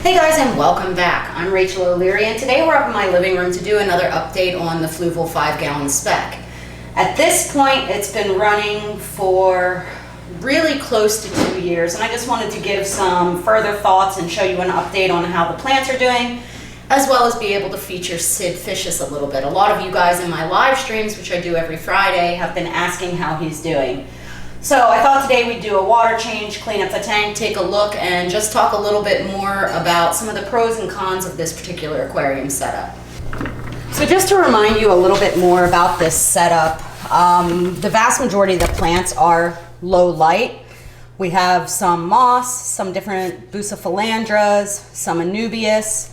Hey guys, and welcome back. I'm Rachel O'Leary, and today we're up in my living room to do another update on the Fluval 5-gallon spec. At this point, it's been running for really close to 2 years, and I just wanted to give some further thoughts and show you an update on how the plants are doing, as well as be able to feature Sid Fishious a little bit. A lot of you guys in my live streams, which I do every Friday, have been asking how he's doing. So I thought today we'd do a water change, clean up the tank, take a look, and just talk a little bit more about some of the pros and cons of this particular aquarium setup. So just to remind you a little bit more about this setup, the vast majority of the plants are low light. We have some moss, some different bucephalandras, some anubias,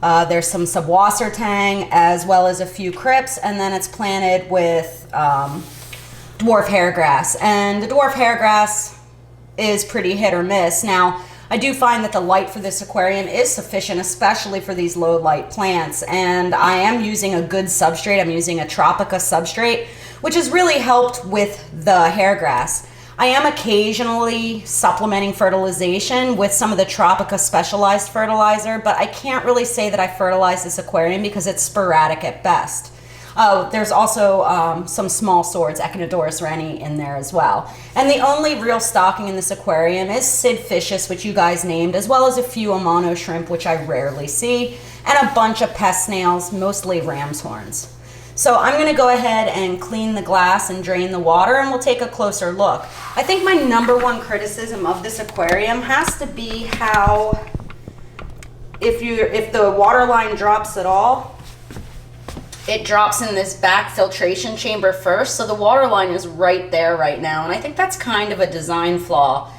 there's some subwasser tang, as well as a few crypts, and then it's planted with dwarf hairgrass, and the dwarf hairgrass is pretty hit or miss. Now, I do find that the light for this aquarium is sufficient, especially for these low light plants, and I am using a good substrate. I'm using a Tropica substrate, which has really helped with the hairgrass. I am occasionally supplementing fertilization with some of the Tropica specialized fertilizer, but I can't really say that I fertilize this aquarium because it's sporadic at best. There's also some small swords, Echinodorus rennie, in there as well. And the only real stocking in this aquarium is Sid Fishious, which you guys named, as well as a few Amano shrimp, which I rarely see, and a bunch of pest snails, mostly ram's horns. So I'm going to go ahead and clean the glass and drain the water, and we'll take a closer look. I think my number one criticism of this aquarium has to be how, if the water line drops at all, it drops in this back filtration chamber first, so the water line is right there right now, and I think that's kind of a design flaw.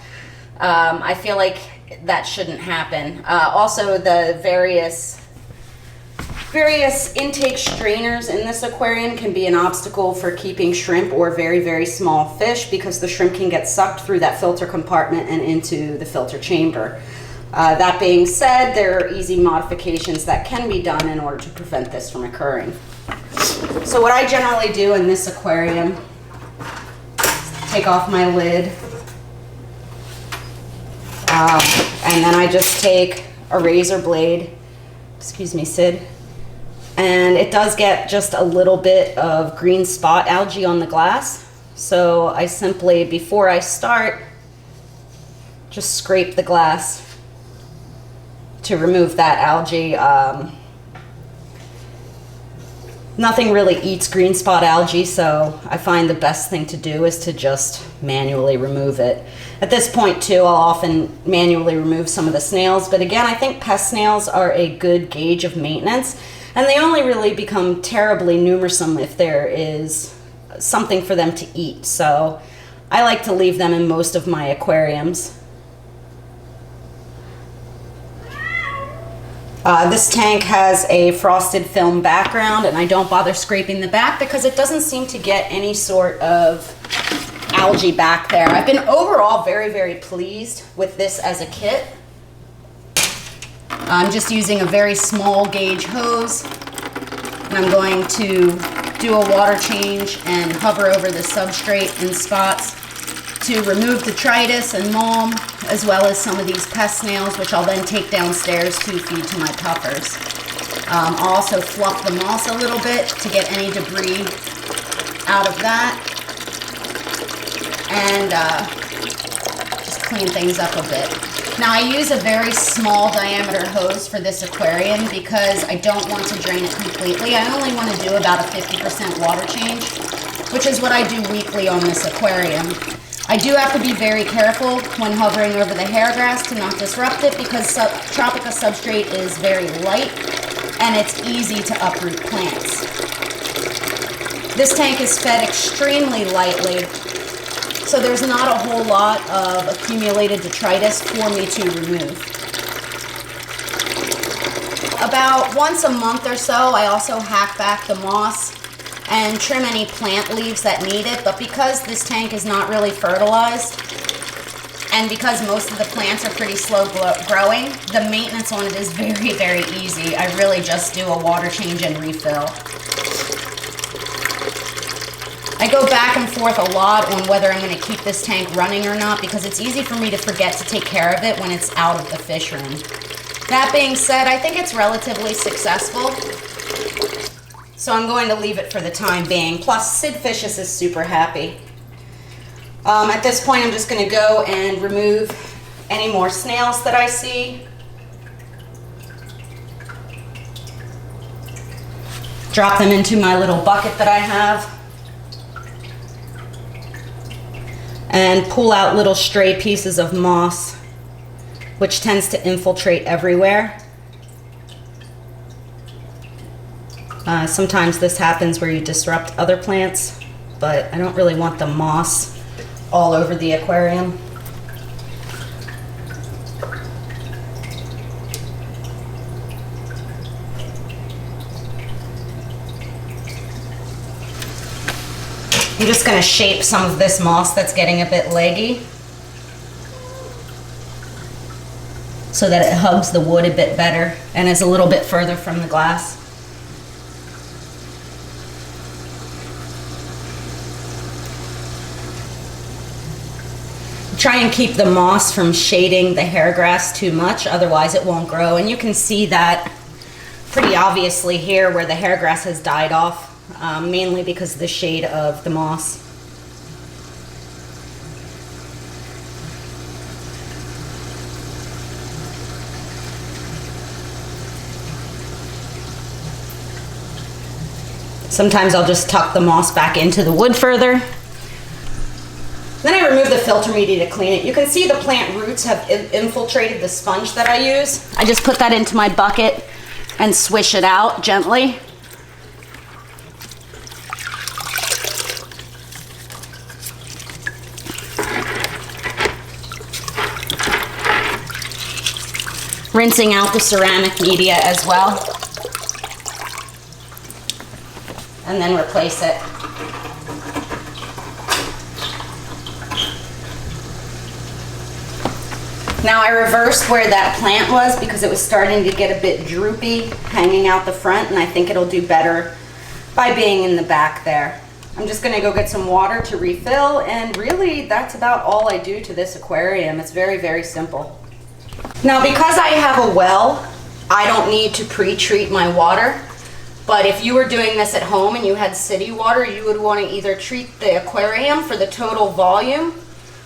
I feel like that shouldn't happen. Also, the various intake strainers in this aquarium can be an obstacle for keeping shrimp or very, very small fish, because the shrimp can get sucked through that filter compartment and into the filter chamber. That being said, there are easy modifications that can be done in order to prevent this from occurring. So what I generally do in this aquarium is take off my lid, and then I just take a razor blade, excuse me, Sid, and it does get just a little bit of green spot algae on the glass. So I simply, before I start, just scrape the glass to remove that algae. Nothing really eats green spot algae, so I find the best thing to do is to just manually remove it. At this point too, I'll often manually remove some of the snails, but again, I think pest snails are a good gauge of maintenance, and they only really become terribly numersome if there is something for them to eat. So I like to leave them in most of my aquariums. This tank has a frosted film background, and I don't bother scraping the back because it doesn't seem to get any sort of algae back there. I've been overall very, very pleased with this as a kit. I'm just using a very small gauge hose, and I'm going to do a water change and hover over the substrate in spots to remove detritus and mulm, as well as some of these pest snails, which I'll then take downstairs to feed to my puffers. I'll also fluff the moss a little bit to get any debris out of that, and just clean things up a bit. Now, I use a very small diameter hose for this aquarium because I don't want to drain it completely. I only want to do about a 50% water change, which is what I do weekly on this aquarium. I do have to be very careful when hovering over the hairgrass to not disrupt it, because Tropica substrate is very light and it's easy to uproot plants. This tank is fed extremely lightly, so there's not a whole lot of accumulated detritus for me to remove. About once a month or so, I also hack back the moss and trim any plant leaves that need it, but because this tank is not really fertilized, and because most of the plants are pretty slow growing, the maintenance on it is very, very easy. I really just do a water change and refill. I go back and forth a lot on whether I'm going to keep this tank running or not, because it's easy for me to forget to take care of it when it's out of the fish room. That being said, I think it's relatively successful. So I'm going to leave it for the time being. Plus, Sid Fishious is super happy. At this point, I'm just going to go and remove any more snails that I see. Drop them into my little bucket that I have. And pull out little stray pieces of moss, which tends to infiltrate everywhere. Sometimes this happens where you disrupt other plants, but I don't really want the moss all over the aquarium. I'm just going to shape some of this moss that's getting a bit leggy so that it hugs the wood a bit better and is a little bit further from the glass. Try and keep the moss from shading the hair grass too much, otherwise it won't grow. And you can see that pretty obviously here where the hair grass has died off, mainly because of the shade of the moss. Sometimes I'll just tuck the moss back into the wood further. Then I remove the filter media to clean it. You can see the plant roots have infiltrated the sponge that I use. I just put that into my bucket and swish it out gently. Rinsing out the ceramic media as well. And then replace it. Now I reversed where that plant was because it was starting to get a bit droopy hanging out the front, and I think it'll do better by being in the back there. I'm just gonna go get some water to refill, and really that's about all I do to this aquarium. It's very, very simple. Now because I have a well, I don't need to pre-treat my water, but if you were doing this at home and you had city water, you would want to either treat the aquarium for the total volume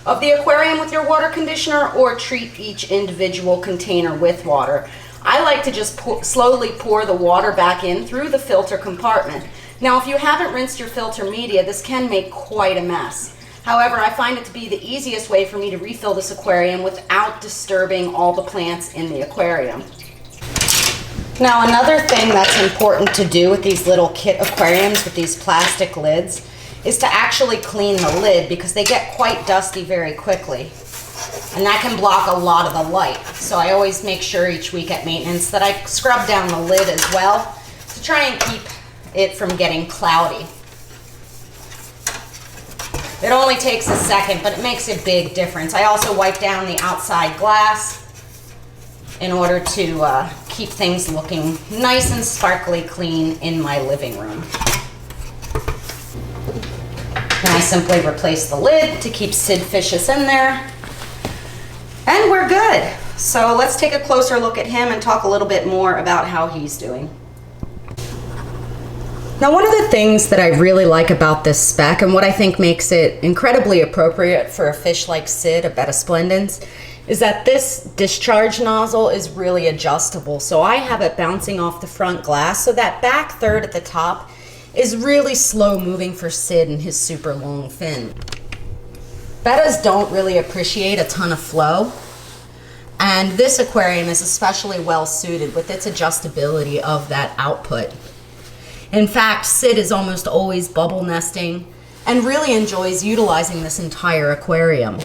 of the aquarium with your water conditioner or treat each individual container with water. I like to just slowly pour the water back in through the filter compartment. Now if you haven't rinsed your filter media, this can make quite a mess. However, I find it to be the easiest way for me to refill this aquarium without disturbing all the plants in the aquarium. Now another thing that's important to do with these little kit aquariums with these plastic lids is to actually clean the lid, because they get quite dusty very quickly. And that can block a lot of the light. So I always make sure each week at maintenance that I scrub down the lid as well to try and keep it from getting cloudy. It only takes a second, but it makes a big difference. I also wipe down the outside glass in order to keep things looking nice and sparkly clean in my living room. And I simply replace the lid to keep Sid Fishious in there. And we're good. So let's take a closer look at him and talk a little bit more about how he's doing. Now, one of the things that I really like about this spec, and what I think makes it incredibly appropriate for a fish like Sid, a Betta splendens, is that this discharge nozzle is really adjustable. So I have it bouncing off the front glass, so that back third at the top is really slow moving for Sid and his super long fin. Bettas don't really appreciate a ton of flow, and this aquarium is especially well suited with its adjustability of that output. In fact, Sid is almost always bubble nesting and really enjoys utilizing this entire aquarium.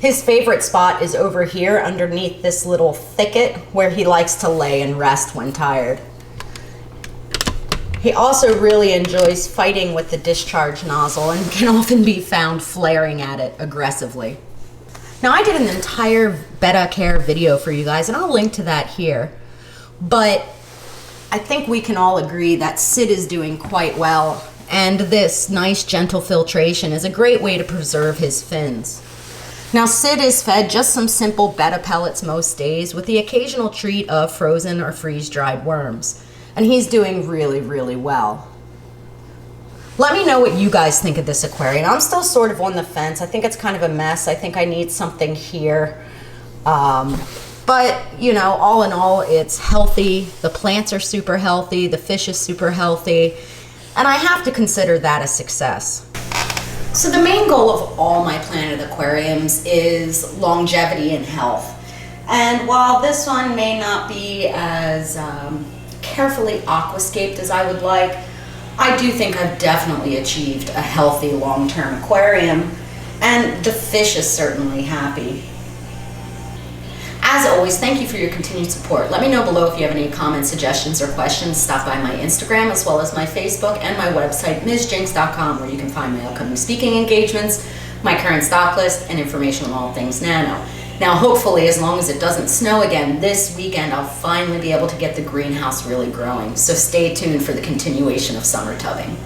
His favorite spot is over here underneath this little thicket where he likes to lay and rest when tired. He also really enjoys fighting with the discharge nozzle and can often be found flaring at it aggressively. Now, I did an entire Betta care video for you guys, and I'll link to that here, but I think we can all agree that Sid is doing quite well, and this nice gentle filtration is a great way to preserve his fins. Now Sid is fed just some simple Betta pellets most days with the occasional treat of frozen or freeze-dried worms. And he's doing really, really well. Let me know what you guys think of this aquarium. I'm still sort of on the fence. I think it's kind of a mess. I think I need something here. But, you know, all in all, it's healthy. The plants are super healthy. The fish is super healthy. And I have to consider that a success. So the main goal of all my planted aquariums is longevity and health. And while this one may not be as carefully aquascaped as I would like, I do think I've definitely achieved a healthy long-term aquarium, and the fish is certainly happy. As always, thank you for your continued support. Let me know below if you have any comments, suggestions, or questions. Stop by my Instagram as well as my Facebook and my website, MsJinx.com, where you can find my upcoming speaking engagements, my current stock list, and information on all things nano. Now, hopefully, as long as it doesn't snow again this weekend, I'll finally be able to get the greenhouse really growing. So stay tuned for the continuation of summer tubbing.